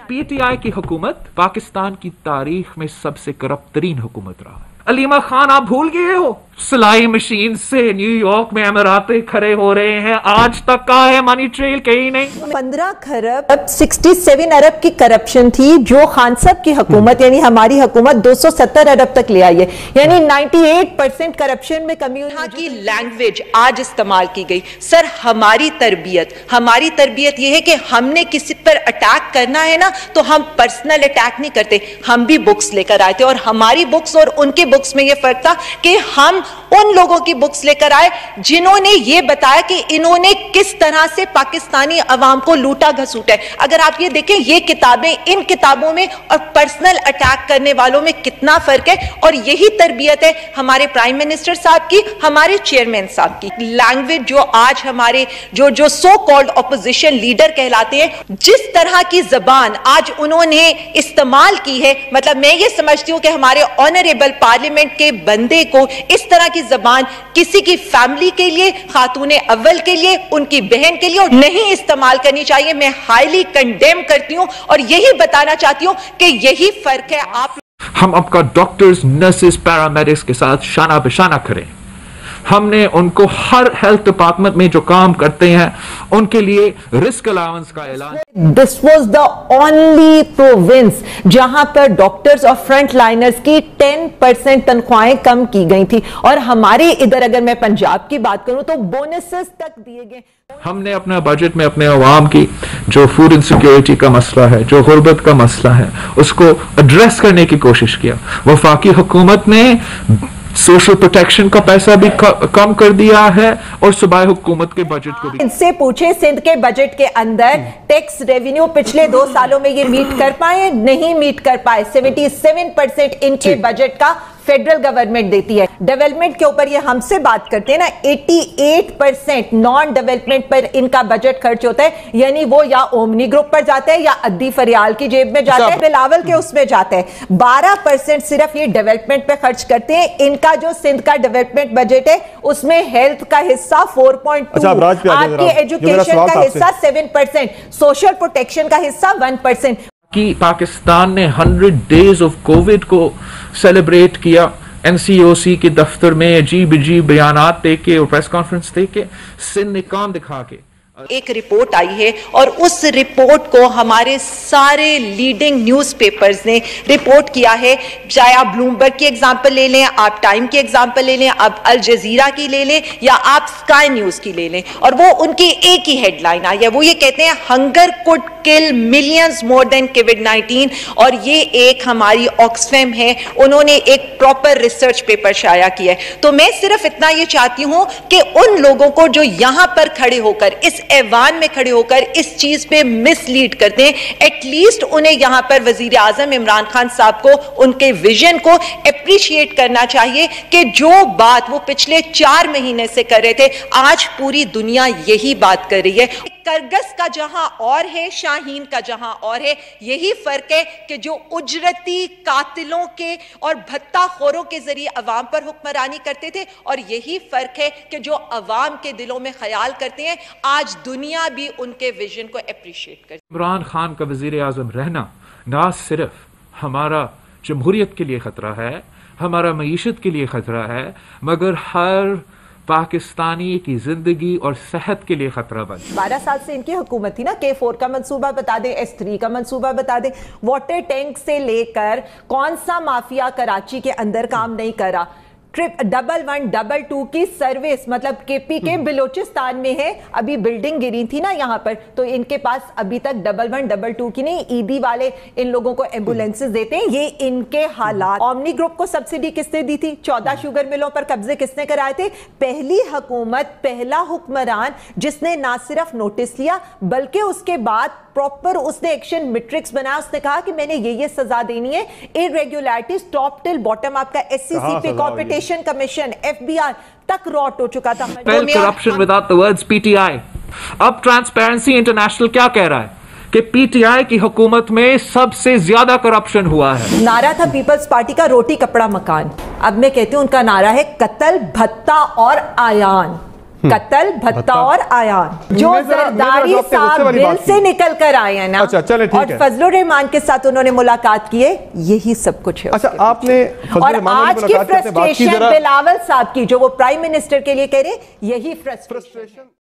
PTI की हुकूमत पाकिस्तान की तारीख में सबसे करप्ट तरीन हुकूमत रहा है। अलीमा खान आप भूल गए हो, सिलाई मशीन से न्यूयॉर्क में अमीरातें खड़े हो रहे हैं, आज तक का है मनी ट्रेल कहीं नहीं। 15 खरब 67 अरब की करप्शन थी जो खान साहब की हुकूमत यानी हमारी हुकूमत 270 अरब तक ले आई है, यानी 98% करप्शन में कमी हुई। यहाँ की लैंग्वेज आज इस्तेमाल की गई। सर हमारी तरबियत ये है कि हमने किसी पर अटैक करना है ना तो हम पर्सनल अटैक नहीं करते, हम भी बुक्स लेकर आए थे और हमारी बुक्स और उनके बुक्स में ये फर्क था कि हम उन लोगों की बुक्स लेकर आए जिन्होंने ये बताया कि इन्होंने किस तरह से पाकिस्तानी अवाम को लूटा घसूटा है। अगर आप ये देखें ये किताबें, इन किताबों में और पर्सनल अटैक करने वालों में कितना फर्क है, और यही तरबियत है हमारे प्राइम मिनिस्टर साहब की, हमारे चेयरमैन साहब की। लैंग्वेज जो आज हमारे जो सो कॉल्ड ऑपोजिशन लीडर कहलाते हैं, जिस तरह की जबान आज उन्होंने इस्तेमाल की है, मतलब मैं ये समझती हूँ कि हमारे ऑनरेबल पार्लियामेंट के बंदे को इस तरह की जबान किसी की फैमिली के लिए, खातूने अव्वल के लिए, उनकी बहन के लिए नहीं इस्तेमाल करनी चाहिए। मैं हाईली कंडेम करती हूं और यही बताना चाहती हूं कि यही फर्क है। हम आपका डॉक्टर्स, नर्सेस, पैरामेडिक्स के साथ शाना बेशाना करें। हमने उनको हर हेल्थ डिपार्टमेंट में जो काम करते हैं उनके लिए रिस्क अलाउंस का ऐलान। This was the only province जहां पर डॉक्टर्स और फ्रंट लाइनर्स की 10% तनख्वाहें कम की गई थी, और हमारे इधर अगर मैं पंजाब की बात करूं तो बोनसेस तक दिए गए। हमने अपना बजट में अपने अवाम की जो फूड इनसिक्योरिटी का मसला है, जो गुर्बत का मसला है, उसको एड्रेस करने की कोशिश किया। वफाकी हुकूमत ने सोशल प्रोटेक्शन का पैसा भी कम कर दिया है और सूबाई हुकूमत के बजट को भी। इनसे पूछे सिंध के बजट के अंदर टैक्स रेवेन्यू पिछले 2 सालों में ये मीट कर पाए? नहीं मीट कर पाए। 77% इनके बजट का फेडरल गवर्नमेंट देती है। डेवलपमेंट के ऊपर ये हमसे बात करते हैं ना, 88% नॉन डेवलपमेंट पर इनका बजट खर्च होता है, यानी वो या ओमनी ग्रुप पर जाता है या अद्दी फरियाल की जेब में जाता है, बिलावल के उसमें जाता है। 12% सिर्फ ये डेवलपमेंट पे खर्च करते हैं। इनका जो सिंध का डेवलपमेंट बजट है उसमें हेल्थ का हिस्सा 4.2, आपके एजुकेशन का हिस्सा 7%, सोशल प्रोटेक्शन का हिस्सा 1%। कि पाकिस्तान ने 100 डेज ऑफ कोविड को सेलिब्रेट किया, NCOC के दफ्तर में अजीब अजीब बयानात दे के और प्रेस कॉन्फ्रेंस दे के, सिंध ने काम दिखा के। एक रिपोर्ट आई है और उस रिपोर्ट को हमारे सारे लीडिंग न्यूज़पेपर्स ने रिपोर्ट किया है। चाहे आप ब्लूमबर्ग की एग्जांपल ले लें, आप टाइम की एग्जांपल ले लें, आप अल जजीरा की ले लें या आप स्काई न्यूज़ की ले लें, और वो उनकी एक ही हेडलाइन आई है। वो ये कहते हैं hunger could kill millions more than कोविड-19, और ये एक हमारी ऑक्सफैम है, उन्होंने एक प्रॉपर रिसर्च पेपर शाया किया है। तो मैं सिर्फ इतना ये चाहती हूं कि उन लोगों को जो यहां पर खड़े होकर, इस ऐवान में खड़े होकर इस चीज पे मिसलीड करते हैं, एटलीस्ट उन्हें यहां पर वजीर आजम इमरान खान साहब को, उनके विजन को अप्रिशिएट करना चाहिए कि जो बात वो पिछले 4 महीने से कर रहे थे, आज पूरी दुनिया यही बात कर रही है। करगस का जहां और है, शाहीन का जहां और है। यही फर्क है कि जो उजरती कातिलों के और भत्ताखोरों के जरिए अवाम पर हुक्मरानी करते थे, और यही फर्क है कि जो अवाम के दिलों में ख्याल करते हैं, आज दुनिया भी उनके विजन को अप्रिशिएट करती है। इमरान खान का वजीर आजम रहना ना सिर्फ हमारा जमहूरियत के लिए खतरा है, हमारा मईशत के लिए खतरा है, मगर हर पाकिस्तानी की जिंदगी और सेहत के लिए खतरा बन। 12 साल से इनकी हुकूमत थी ना। K4 का मंसूबा बता दें, S3 का मंसूबा बता दें, वाटर टैंक से लेकर कौन सा माफिया कराची के अंदर काम नहीं करा। ट्रिप 1122 की सर्विस, मतलब KPK बलोचिस्तान में है, अभी बिल्डिंग गिरी थी ना यहाँ पर, तो इनके पास अभी तक 1122 की नहीं, ईदी वाले इन लोगों को एम्बुलेंसेस देते हैं। ये इनके हालात। ओमनी ग्रुप को सब्सिडी किसने दी थी? 14 शुगर मिलों पर कब्जे किसने कराए थे? पहली हुकूमत, पहला हुक्मरान जिसने ना सिर्फ नोटिस लिया बल्कि उसके बाद प्रॉपर उसने एक्शन मैट्रिक्स बनाया। उसने कहा कि मैंने ये सजा देनी है। इरेगुलरिटीज टॉप टिल बॉटम, आपका SCCP, कॉम्पिटिशन कमीशन, FBI तक रॉट हो चुका था। Corruption without the words PTI। अब ट्रांसपेरेंसी इंटरनेशनल क्या कह रहा है कि PTI की हुकूमत में सबसे ज्यादा करप्शन हुआ है। नारा था पीपल्स पार्टी का रोटी कपड़ा मकान, अब मैं कहती हूं उनका नारा है कत्ल, भत्ता और आयान। कत्ल, भत्ता और आयान, जो जरदारी साहब दिल से निकल कर आए हैं ना, और फजलुर रहमान के साथ उन्होंने मुलाकात की है, यही सब कुछ है। अच्छा, आपने और आज की फ्रस्ट्रेशन बिलावल साहब की, जो वो प्राइम मिनिस्टर के लिए कह रहे, यही फ्रस्ट्रेशन